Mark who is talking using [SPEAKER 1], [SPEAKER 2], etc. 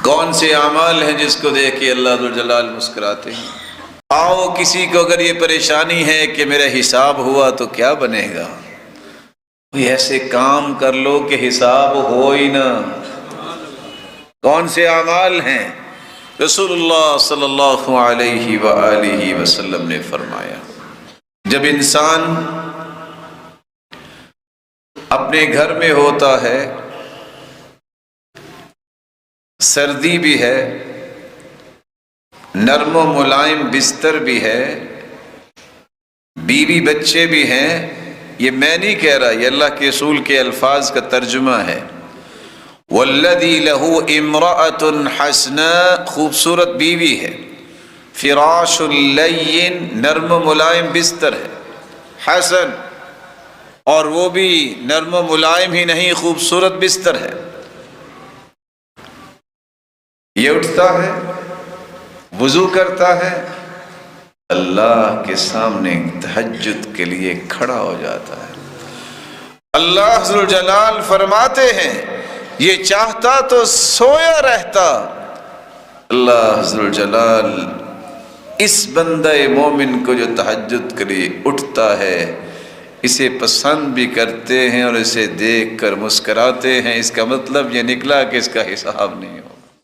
[SPEAKER 1] کون سے اعمال ہیں جس کو دیکھ کے اللہ ذو الجلال مسکراتے ہیں؟ آؤ کسی کو اگر یہ پریشانی ہے کہ میرا حساب ہوا تو کیا بنے گا، کوئی ایسے کام کر لو کہ حساب ہو ہی نہ۔ کون سے اعمال ہیں؟ رسول اللہ صلی اللہ علیہ وآلہ وسلم نے فرمایا، جب انسان اپنے گھر میں ہوتا ہے، سردی بھی ہے، نرم و ملائم بستر بھی ہے، بیوی بچے بھی ہیں، یہ میں نہیں کہہ رہا، یہ اللہ کے رسول کے الفاظ کا ترجمہ ہے۔ والذی لہ امرأۃ حسناء، خوبصورت بیوی ہے، فراش لین، نرم و ملائم بستر ہے، حسن، اور وہ بھی نرم و ملائم ہی نہیں خوبصورت بستر ہے۔ یہ اٹھتا ہے، وضو کرتا ہے، اللہ کے سامنے تہجد کے لیے کھڑا ہو جاتا ہے۔ اللہ ذو الجلال فرماتے ہیں یہ چاہتا تو سویا رہتا۔ اللہ ذو الجلال اس بندہ مومن کو جو تہجد کے لیے اٹھتا ہے اسے پسند بھی کرتے ہیں اور اسے دیکھ کر مسکراتے ہیں۔ اس کا مطلب یہ نکلا کہ اس کا حساب نہیں ہو۔